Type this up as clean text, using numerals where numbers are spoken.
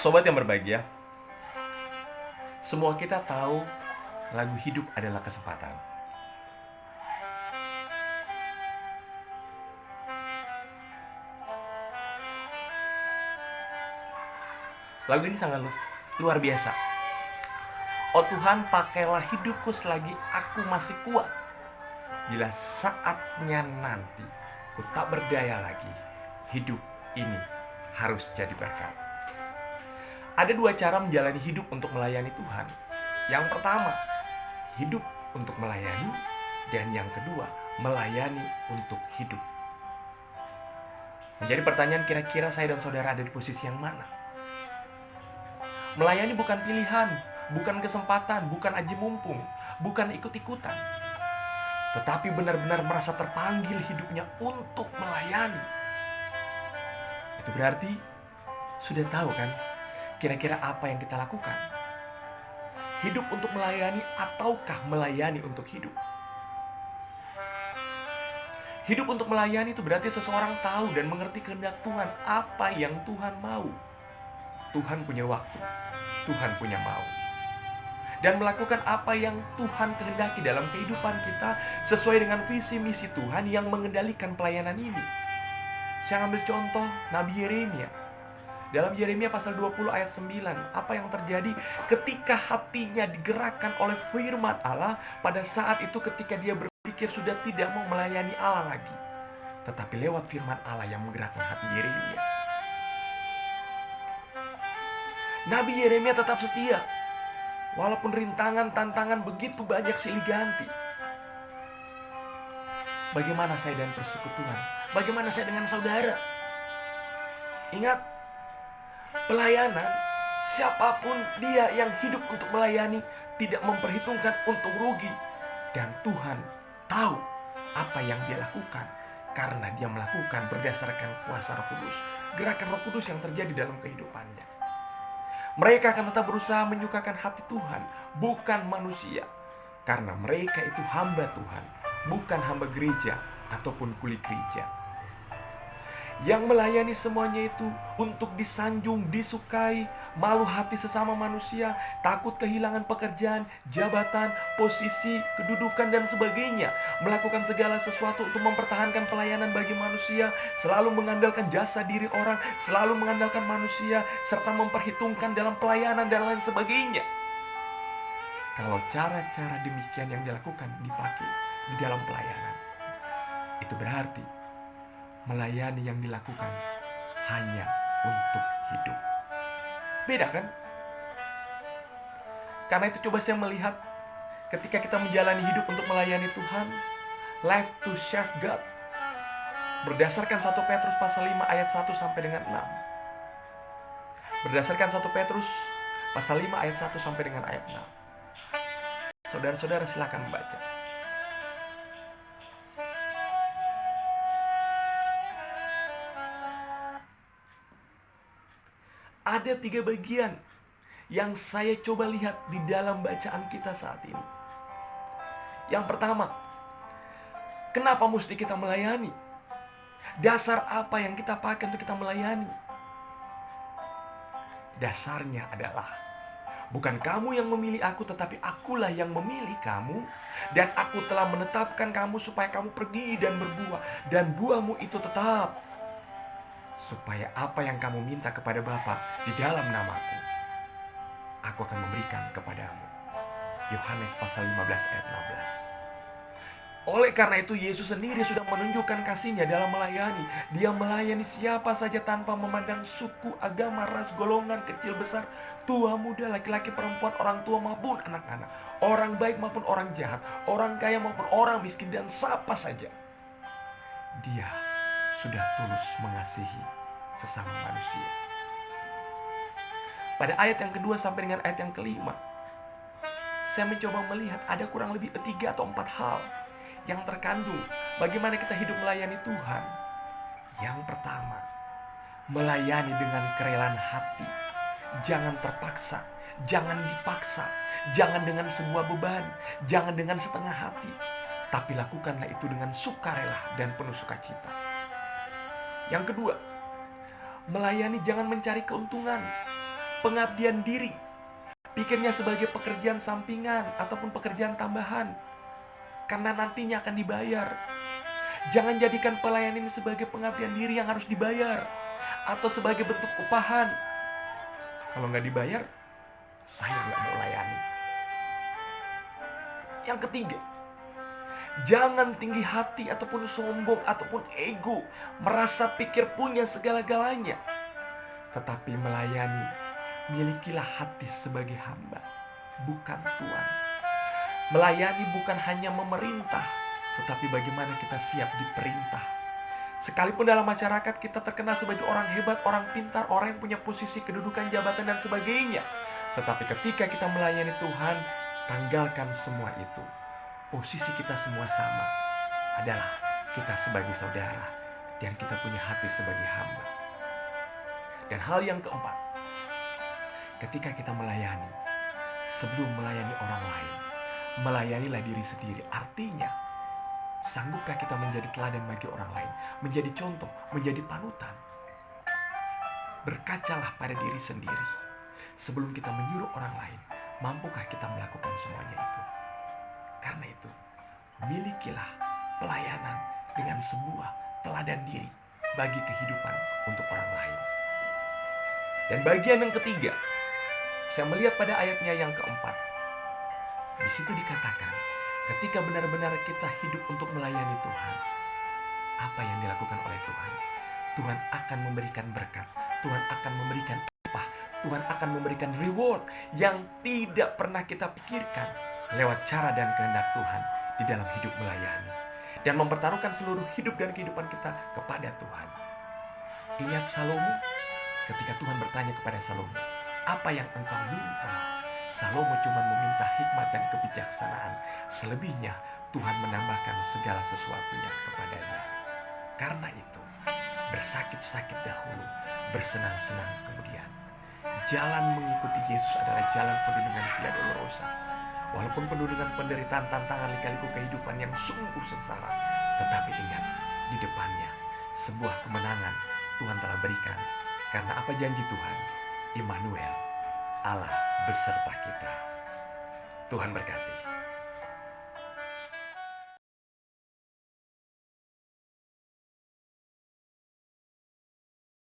Sobat yang berbahagia, semua kita tahu lagu hidup adalah kesempatan. Lagu ini sangat luar biasa. Oh Tuhan, pakailah hidupku selagi aku masih kuat. Bila saatnya nanti ku tak berdaya lagi, hidup ini harus jadi berkat. Ada dua cara menjalani hidup untuk melayani Tuhan. Yang pertama, hidup untuk melayani. Dan yang kedua, melayani untuk hidup. Menjadi pertanyaan, kira-kira saya dan saudara ada di posisi yang mana? Melayani bukan pilihan, bukan kesempatan, bukan aji mumpung, bukan ikut-ikutan, tetapi benar-benar merasa terpanggil hidupnya untuk melayani. Itu berarti sudah tahu kan kira-kira apa yang kita lakukan? Hidup untuk melayani ataukah melayani untuk hidup? Hidup untuk melayani itu berarti seseorang tahu dan mengerti kehendak Tuhan, apa yang Tuhan mau. Tuhan punya waktu, Tuhan punya mau, dan melakukan apa yang Tuhan kehendaki dalam kehidupan kita sesuai dengan visi misi Tuhan yang mengendalikan pelayanan ini. Saya ambil contoh Nabi Yeremia. Dalam Yeremia pasal 20 ayat 9, apa yang terjadi ketika hatinya digerakkan oleh firman Allah pada saat itu ketika dia berpikir sudah tidak mau melayani Allah lagi, tetapi lewat firman Allah yang menggerakkan hati Yeremia. Nabi Yeremia tetap setia walaupun rintangan, tantangan begitu banyak silih ganti. Bagaimana saya dan persekutuan? Bagaimana saya dengan saudara? Ingat, pelayanan, siapapun dia yang hidup untuk melayani tidak memperhitungkan untung rugi. Dan Tuhan tahu apa yang dia lakukan karena dia melakukan berdasarkan kuasa Roh Kudus, gerakan Roh Kudus yang terjadi dalam kehidupannya. Mereka akan tetap berusaha menyukakan hati Tuhan, bukan manusia, karena mereka itu hamba Tuhan, bukan hamba gereja ataupun kuli gereja. Yang melayani semuanya itu untuk disanjung, disukai, malu hati sesama manusia, takut kehilangan pekerjaan, jabatan, posisi, kedudukan, dan sebagainya. Melakukan segala sesuatu untuk mempertahankan pelayanan bagi manusia, selalu mengandalkan jasa diri orang, selalu mengandalkan manusia, serta memperhitungkan dalam pelayanan dan lain sebagainya. Kalau cara-cara demikian yang dilakukan dipakai di dalam pelayanan, itu berarti melayani yang dilakukan hanya untuk hidup. Beda kan? Karena itu coba saya melihat ketika kita menjalani hidup untuk melayani Tuhan, life to serve God, berdasarkan 1 Petrus pasal 5 ayat 1 sampai dengan 6. Berdasarkan 1 Petrus pasal 5 ayat 1 sampai dengan ayat 6. Saudara-saudara silakan membaca. Ada 3 bagian yang saya coba lihat di dalam bacaan kita saat ini. Yang pertama, kenapa mesti kita melayani? Dasar apa yang kita pakai untuk kita melayani? Dasarnya adalah bukan kamu yang memilih aku, tetapi akulah yang memilih kamu, dan aku telah menetapkan kamu supaya kamu pergi dan berbuah, dan buahmu itu tetap, supaya apa yang kamu minta kepada Bapa di dalam namaku, aku akan memberikan kepadamu. Yohanes pasal 15 ayat 16. Oleh karena itu Yesus sendiri sudah menunjukkan kasihnya dalam melayani. Dia melayani siapa saja tanpa memandang suku, agama, ras, golongan, kecil, besar, tua, muda, laki-laki, perempuan, orang tua maupun anak-anak, orang baik maupun orang jahat, orang kaya maupun orang miskin, dan siapa saja. Dia sudah tulus mengasihi sesama manusia. Pada ayat yang kedua sampai dengan ayat yang kelima, saya mencoba melihat ada kurang lebih 3 atau 4 hal yang terkandung bagaimana kita hidup melayani Tuhan. Yang pertama, melayani dengan kerelaan hati. Jangan terpaksa, jangan dipaksa, jangan dengan sebuah beban, jangan dengan setengah hati, tapi lakukanlah itu dengan sukarela dan penuh sukacita. Yang kedua, melayani jangan mencari keuntungan. pengabdian diri. Pikirnya sebagai pekerjaan sampingan ataupun pekerjaan tambahan, karena nantinya akan dibayar. Jangan jadikan pelayanan ini sebagai pengabdian diri yang harus dibayar, atau sebagai bentuk upahan. Kalau nggak dibayar, saya nggak mau layani. Yang ketiga, jangan tinggi hati ataupun sombong ataupun ego, merasa pikir punya segala-galanya. Tetapi melayani, milikilah hati sebagai hamba, bukan tuan. Melayani bukan hanya memerintah, tetapi bagaimana kita siap diperintah. Sekalipun dalam masyarakat kita terkenal sebagai orang hebat, orang pintar, orang yang punya posisi, kedudukan, jabatan, dan sebagainya. Tetapi ketika kita melayani Tuhan, tanggalkan semua itu. Posisi kita semua sama, adalah kita sebagai saudara, dan kita punya hati sebagai hamba. Dan hal yang keempat, ketika kita melayani, sebelum melayani orang lain, melayanilah diri sendiri. Artinya, sanggupkah kita menjadi teladan bagi orang lain, menjadi contoh, menjadi panutan? Berkacalah pada diri sendiri. Sebelum kita menyuruh orang lain, mampukah kita melakukan semuanya itu? Karena itu, milikilah pelayanan dengan sebuah teladan diri bagi kehidupan untuk orang lain. Dan bagian yang ketiga, saya melihat pada ayatnya yang keempat. Di situ dikatakan, ketika benar-benar kita hidup untuk melayani Tuhan, apa yang dilakukan oleh Tuhan? Tuhan akan memberikan berkat, Tuhan akan memberikan upah, Tuhan akan memberikan reward yang tidak pernah kita pikirkan lewat cara dan kehendak Tuhan di dalam hidup melayani, dan mempertaruhkan seluruh hidup dan kehidupan kita kepada Tuhan. Ingat Salomo, ketika Tuhan bertanya kepada Salomo, apa yang engkau minta? Salomo cuma meminta hikmat dan kebijaksanaan. Selebihnya Tuhan menambahkan segala sesuatunya kepadanya. Karena itu, bersakit-sakit dahulu, bersenang-senang kemudian. Jalan mengikuti Yesus adalah jalan penuh dengan via dolorosa. Walaupun penuh dengan penderitaan, tantangan, lika-liku kehidupan yang sungguh sengsara, tetapi ingat, di depannya sebuah kemenangan Tuhan telah berikan. Karena apa janji Tuhan? Immanuel, Allah beserta kita. Tuhan berkati.